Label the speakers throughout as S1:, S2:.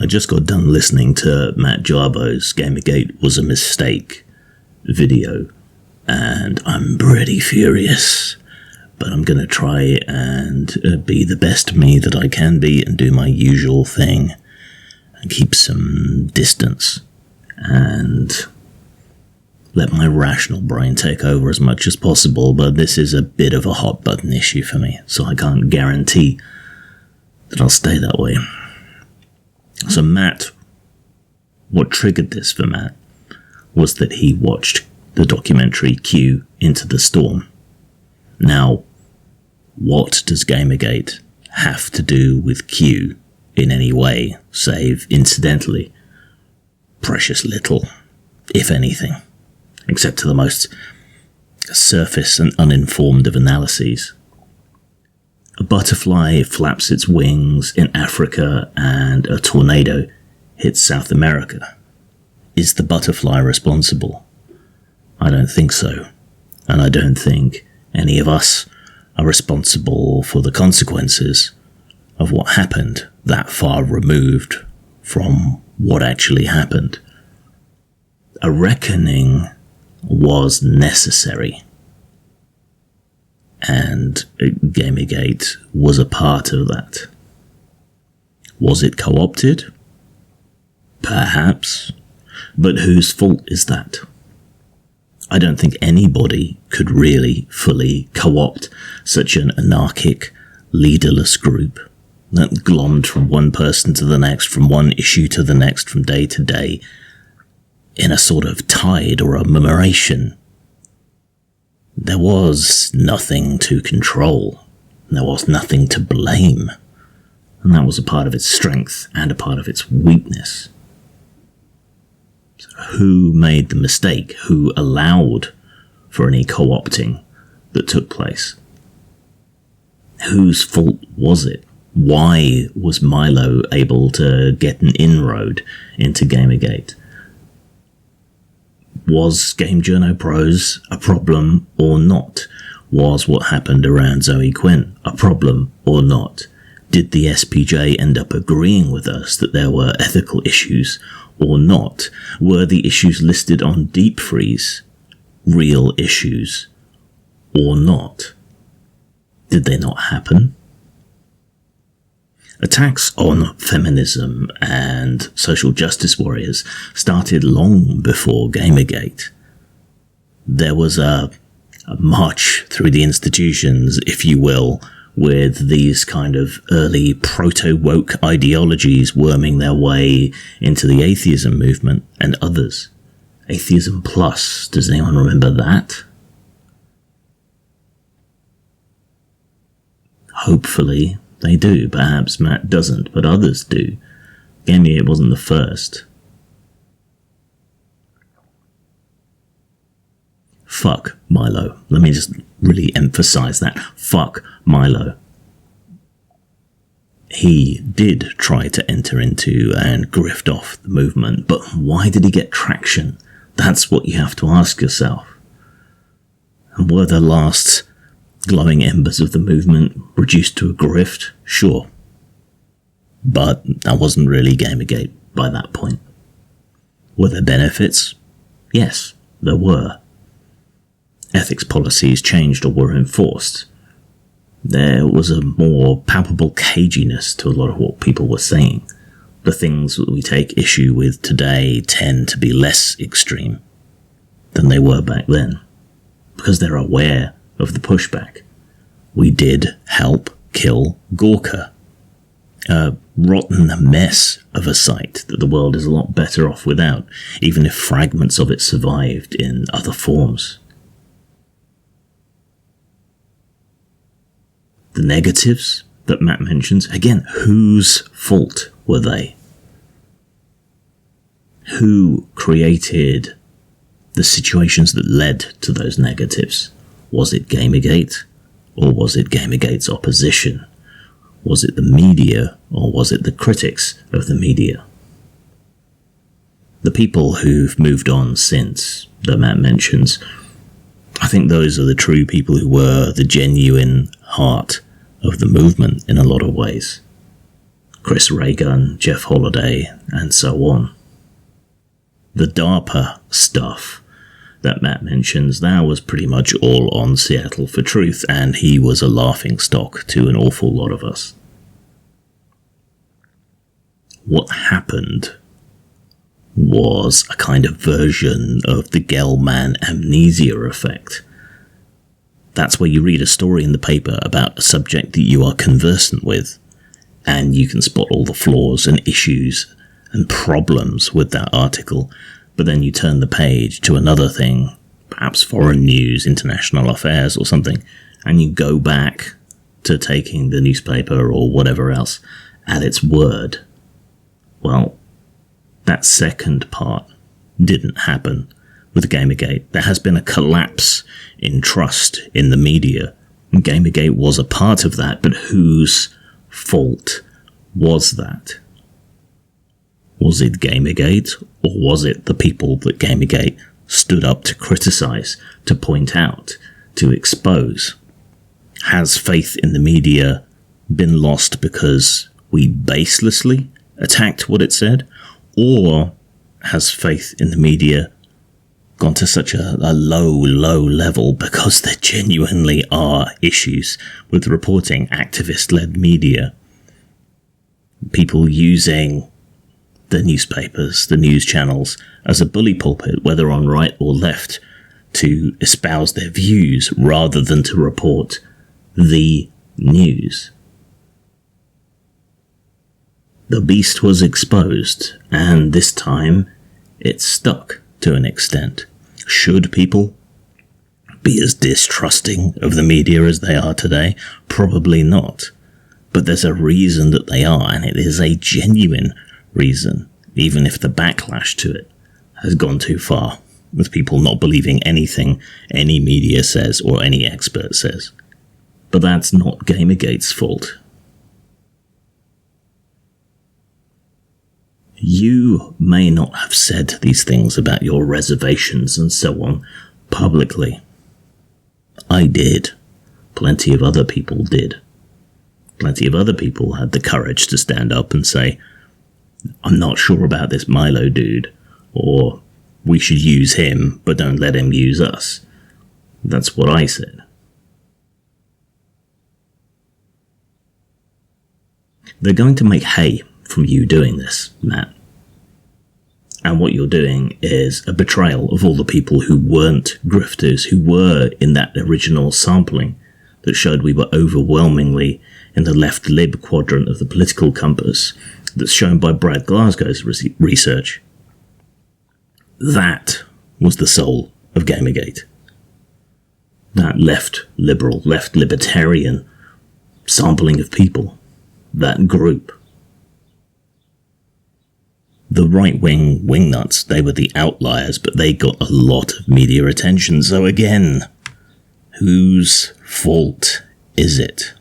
S1: I just got done listening to Matt Jarballs' Gamergate was a mistake video, and I'm pretty furious. But I'm going to try and be the best me that I can be and do my usual thing and keep some distance and let my rational brain take over as much as possible. But this is a bit of a hot button issue for me, so I can't guarantee that I'll stay that way. So Matt, what triggered this for Matt was that he watched the documentary Q Into the Storm. Now, what does Gamergate have to do with Q in any way, save incidentally? Precious little, if anything, except to the most surface and uninformed of analyses. A butterfly flaps its wings in Africa and a tornado hits South America. Is the butterfly responsible? I don't think so, and I don't think any of us are responsible for the consequences of what happened that far removed from what actually happened. A reckoning was necessary, and Gamergate was a part of that. Was it co-opted? Perhaps, but whose fault is that? I don't think anybody could really fully co-opt such an anarchic, leaderless group that glommed from one person to the next, from one issue to the next, from day to day, in a sort of tide or a murmuration. There was nothing to control. There was nothing to blame. And that was a part of its strength and a part of its weakness. Who made the mistake? Who allowed for any co-opting that took place? Whose fault was it? Why was Milo able to get an inroad into Gamergate? Was Game Journo Pros a problem or not? Was what happened around Zoe Quinn a problem or not? Did the SPJ end up agreeing with us that there were ethical issues or not? Were the issues listed on Deep Freeze real issues or not? Did they not happen? Attacks on feminism and social justice warriors started long before Gamergate. There was a march through the institutions, if you will, with these kind of early proto-woke ideologies worming their way into the atheism movement and others. Atheism Plus, does anyone remember that? Hopefully they do. Perhaps Matt doesn't, but others do. Gamergate wasn't the first. Fuck Milo. Let me just really emphasize that. Fuck Milo. He did try to enter into and grift off the movement, but why did he get traction? That's what you have to ask yourself. And were the last glowing embers of the movement reduced to a grift? Sure. But that wasn't really Gamergate by that point. Were there benefits? Yes, there were. Ethics policies changed or were enforced. There was a more palpable caginess to a lot of what people were saying. The things that we take issue with today tend to be less extreme than they were back then, because they're aware of the pushback. We did help kill Gorka, a rotten mess of a site that the world is a lot better off without, even if fragments of it survived in other forms. The negatives that Matt mentions, again, whose fault were they? Who created the situations that led to those negatives? Was it Gamergate, or was it Gamergate's opposition? Was it the media, or was it the critics of the media? The people who've moved on since, that Matt mentions, I think those are the true people who were the genuine heart of the movement in a lot of ways. Chris Ray-Gun, Jeff Holiday, and so on. The DARPA stuff that Matt mentions, that was pretty much all on Seattle for Truth, and he was a laughingstock to an awful lot of us. What happened was a kind of version of the Gell-Mann amnesia effect. That's where you read a story in the paper about a subject that you are conversant with, and you can spot all the flaws and issues and problems with that article, but then you turn the page to another thing, perhaps foreign news, international affairs or something, and you go back to taking the newspaper or whatever else at its word. Well, that second part didn't happen with Gamergate. There has been a collapse in trust in the media. Gamergate was a part of that, but whose fault was that? Was it Gamergate, or was it the people that Gamergate stood up to criticize, to point out, to expose? Has faith in the media been lost because we baselessly attacked what it said? Or has faith in the media gone to such a low level because there genuinely are issues with reporting activist-led media? People using the newspapers, the news channels, as a bully pulpit, whether on right or left, to espouse their views rather than to report the news. The beast was exposed, and this time it stuck to an extent. Should people be as distrusting of the media as they are today? Probably not. But there's a reason that they are, and it is a genuine reason, even if the backlash to it has gone too far, with people not believing anything any media says or any expert says. But that's not Gamergate's fault. You may not have said these things about your reservations and so on publicly. I did. Plenty of other people did. Plenty of other people had the courage to stand up and say, I'm not sure about this Milo dude, or we should use him, but don't let him use us. That's what I said. They're going to make hay from you doing this, Matt. And what you're doing is a betrayal of all the people who weren't grifters, who were in that original sampling that showed we were overwhelmingly in the left lib quadrant of the political compass that's shown by Brad Glasgow's research. That was the soul of Gamergate. That left liberal, left libertarian sampling of people, that group. The right-wing wingnuts, they were the outliers, but they got a lot of media attention. So again, whose fault is it?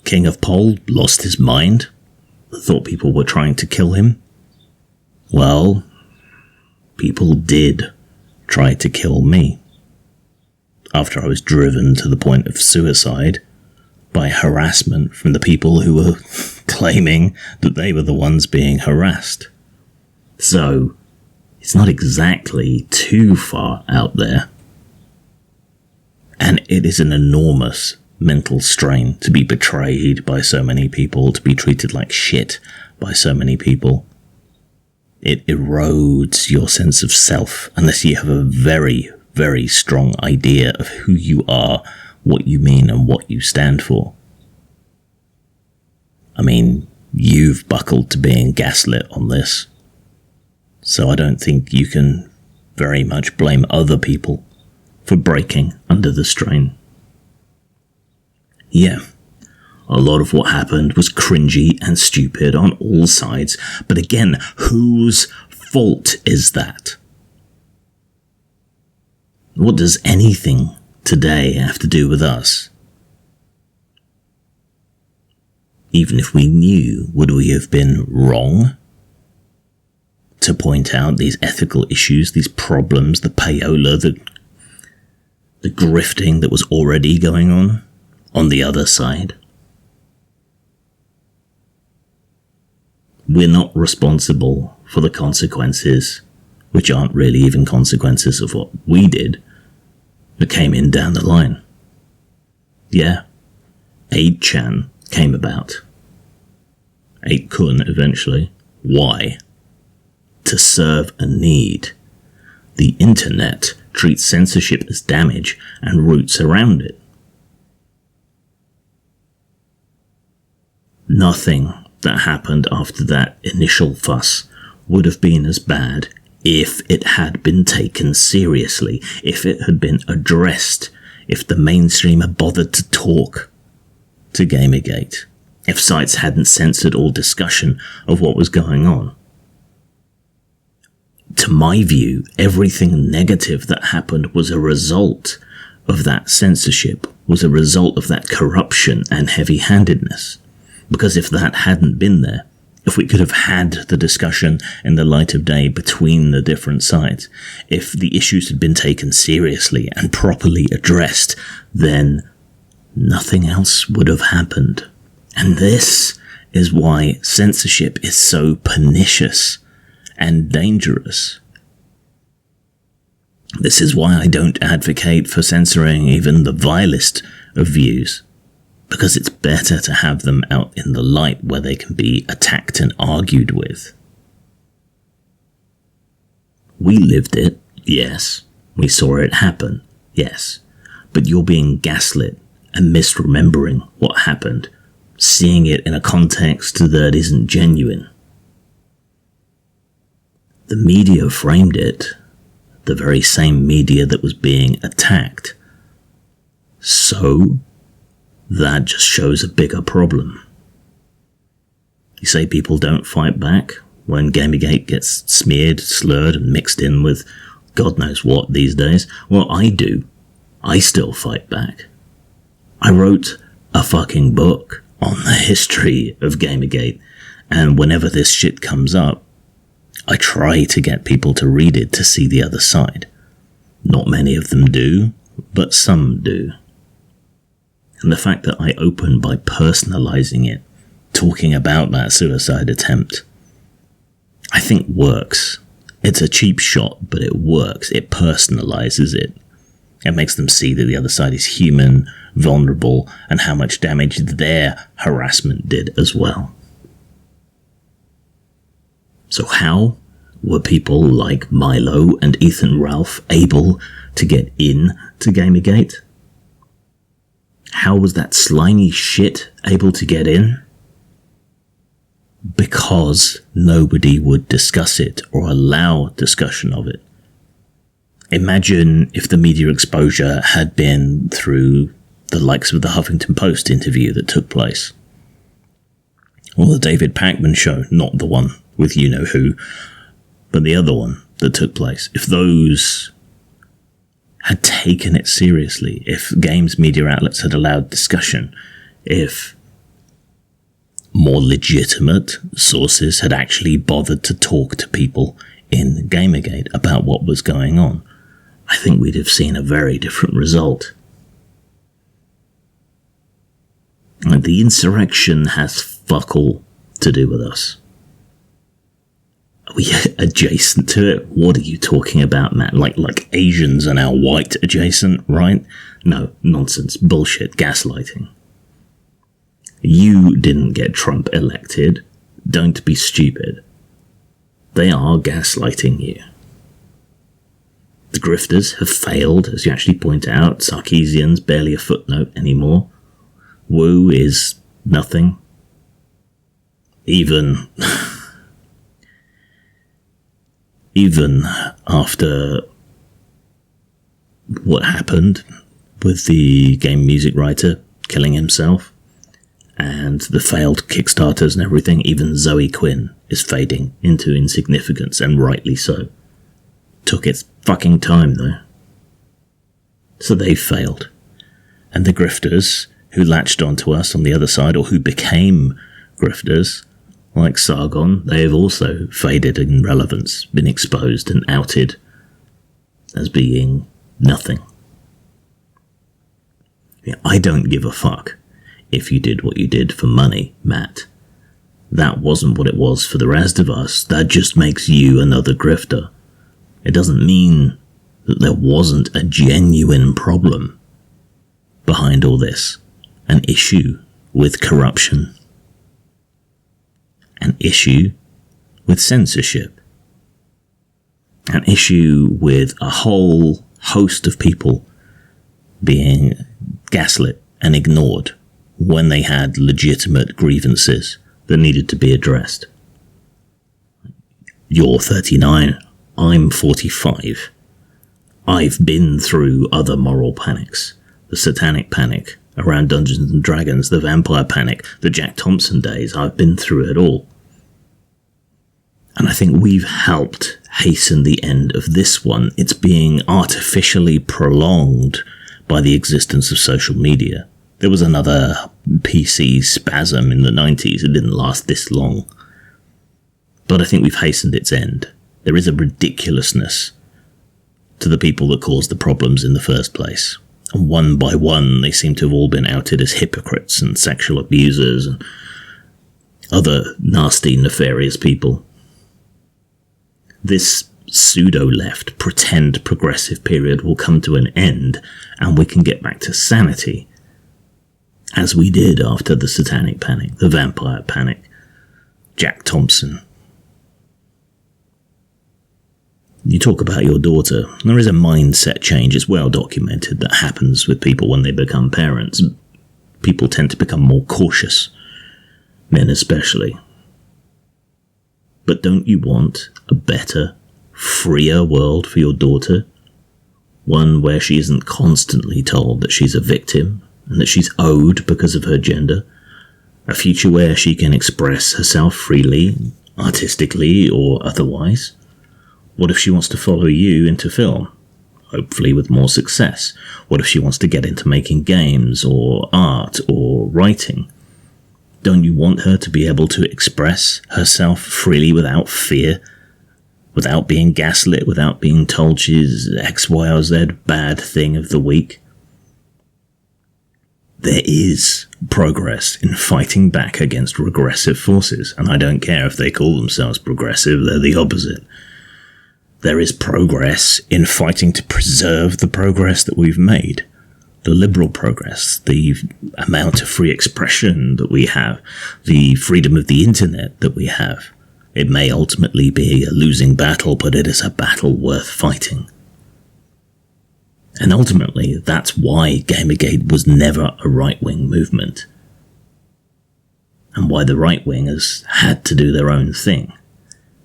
S1: King of Pole lost his mind, thought people were trying to kill him. Well, people did try to kill me. After I was driven to the point of suicide by harassment from the people who were claiming that they were the ones being harassed. So, it's not exactly too far out there. And it is an enormous mental strain to be betrayed by so many people, to be treated like shit by so many people. It erodes your sense of self unless you have a very, very strong idea of who you are, what you mean, and what you stand for. I mean, you've buckled to being gaslit on this, so I don't think you can very much blame other people for breaking under the strain. Yeah, a lot of what happened was cringy and stupid on all sides, but again, whose fault is that? What does anything today have to do with us? Even if we knew, would we have been wrong to point out these ethical issues, these problems, the payola, the grifting that was already going on? on the other side. We're not responsible for the consequences, which aren't really even consequences of what we did, that came in down the line. Yeah, 8chan came about. 8kun eventually. Why? To serve a need. The internet treats censorship as damage and roots around it. Nothing that happened after that initial fuss would have been as bad if it had been taken seriously, if it had been addressed, if the mainstream had bothered to talk to Gamergate, if sites hadn't censored all discussion of what was going on. To my view, everything negative that happened was a result of that censorship, was a result of that corruption and heavy-handedness. Because if that hadn't been there, if we could have had the discussion in the light of day between the different sides, if the issues had been taken seriously and properly addressed, then nothing else would have happened. And this is why censorship is so pernicious and dangerous. This is why I don't advocate for censoring even the vilest of views, because it's better to have them out in the light where they can be attacked and argued with. We lived it, yes. We saw it happen, yes. But you're being gaslit and misremembering what happened, seeing it in a context that isn't genuine. The media framed it, the very same media that was being attacked. So, that just shows a bigger problem. You say people don't fight back when Gamergate gets smeared, slurred, and mixed in with God knows what these days. Well, I do. I still fight back. I wrote a fucking book on the history of Gamergate, and whenever this shit comes up, I try to get people to read it to see the other side. Not many of them do, but some do. And the fact that I open by personalizing it, talking about that suicide attempt, I think works. It's a cheap shot, but it works. It personalizes it. It makes them see that the other side is human, vulnerable, and how much damage their harassment did as well. So how were people like Milo and Ethan Ralph able to get in to Gamergate? How was that slimy shit able to get in? Because nobody would discuss it or allow discussion of it. Imagine if the media exposure had been through the likes of the Huffington Post interview that took place. Or the David Pakman show, not the one with you-know-who, but the other one that took place. If those had taken it seriously, if games media outlets had allowed discussion, if more legitimate sources had actually bothered to talk to people in Gamergate about what was going on, I think we'd have seen a very different result. The insurrection has fuck all to do with us. Are we adjacent to it? What are you talking about, Matt? Like Asians are now white adjacent, right? No, nonsense, bullshit, gaslighting. You didn't get Trump elected. Don't be stupid. They are gaslighting you. The grifters have failed, as you actually point out. Sarkeesian's barely a footnote anymore. Wu is nothing. Even after what happened with the game music writer killing himself and the failed Kickstarters and everything, even Zoe Quinn is fading into insignificance, and rightly so. Took its fucking time, though. So they failed. And the grifters who latched onto us on the other side, or who became grifters, like Sargon, they have also faded in relevance, been exposed and outed as being nothing. I don't give a fuck if you did what you did for money, Matt. That wasn't what it was for the rest of us. That just makes you another grifter. It doesn't mean that there wasn't a genuine problem behind all this. An issue with corruption. An issue with censorship. An issue with a whole host of people being gaslit and ignored when they had legitimate grievances that needed to be addressed. You're 39, I'm 45. I've been through other moral panics. The satanic panic around Dungeons and Dragons, the vampire panic, the Jack Thompson days. I've been through it all. And I think we've helped hasten the end of this one. It's being artificially prolonged by the existence of social media. There was another PC spasm in the 90s. It didn't last this long. But I think we've hastened its end. There is a ridiculousness to the people that caused the problems in the first place. And one by one, they seem to have all been outed as hypocrites and sexual abusers and other nasty, nefarious people. This pseudo-left, pretend progressive period will come to an end, and we can get back to sanity, as we did after the satanic panic, the vampire panic, Jack Thompson. You talk about your daughter. There is a mindset change. It's well documented that happens with people when they become parents. People tend to become more cautious, men especially. But don't you want a better, freer world for your daughter? One where she isn't constantly told that she's a victim and that she's owed because of her gender. A future where she can express herself freely, artistically or otherwise. What if she wants to follow you into film? Hopefully with more success. What if she wants to get into making games or art or writing? Don't you want her to be able to express herself freely without fear? Without being gaslit, without being told she's X, Y, or Z bad thing of the week? There is progress in fighting back against regressive forces, and I don't care if they call themselves progressive, they're the opposite. There is progress in fighting to preserve the progress that we've made. The liberal progress, the amount of free expression that we have, the freedom of the internet that we have. It may ultimately be a losing battle, but it is a battle worth fighting. And ultimately, that's why Gamergate was never a right-wing movement. And why the right-wingers had to do their own thing.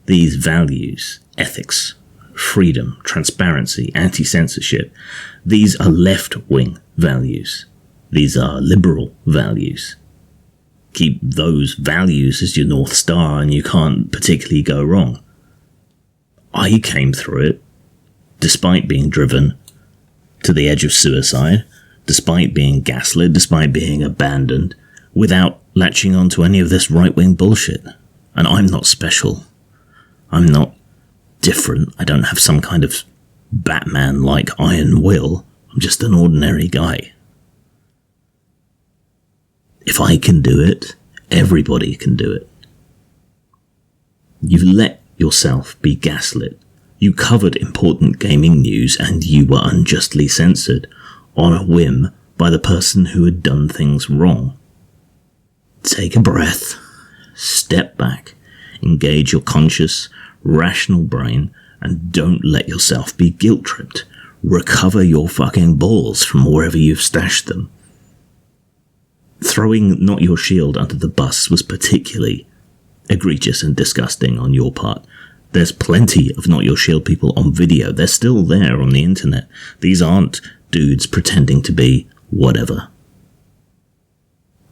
S1: These values, ethics, freedom, transparency, anti-censorship, these are left-wing values. These are liberal values. Keep those values as your North Star and you can't particularly go wrong. I came through it, despite being driven to the edge of suicide, despite being gaslit, despite being abandoned, without latching on to any of this right-wing bullshit. And I'm not special. I'm not different. I don't have some kind of Batman-like iron will. I'm just an ordinary guy. If I can do it, everybody can do it. You've let yourself be gaslit. You covered important gaming news and you were unjustly censored on a whim by the person who had done things wrong. Take a breath, step back, engage your conscious, rational brain, and don't let yourself be guilt-tripped. Recover your fucking balls from wherever you've stashed them. Throwing Not Your Shield under the bus was particularly egregious and disgusting on your part. There's plenty of Not Your Shield people on video. They're still there on the internet. These aren't dudes pretending to be whatever.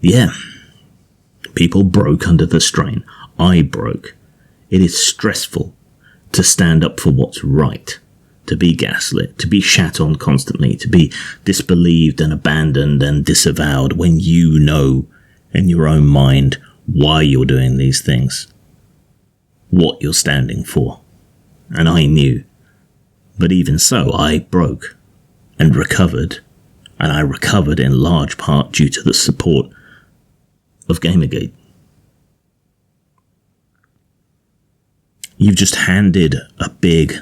S1: Yeah. People broke under the strain. I broke. It is stressful to stand up for what's right, to be gaslit, to be shat on constantly, to be disbelieved and abandoned and disavowed when you know in your own mind why you're doing these things, what you're standing for. And I knew. But even so, I broke and recovered And I recovered in large part due to the support of Gamergate. You've just handed a big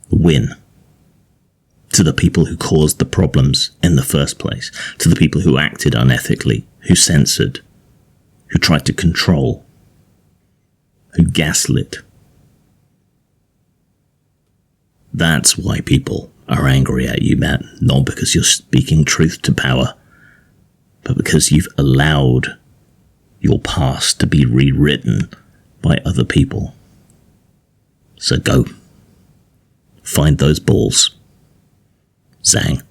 S1: win to the people who caused the problems in the first place, to the people who acted unethically, who censored, who tried to control, who gaslit. That's why people are angry at you, Matt, not because you're speaking truth to power, but because you've allowed your past to be rewritten by other people. So go. Find those balls. Zang.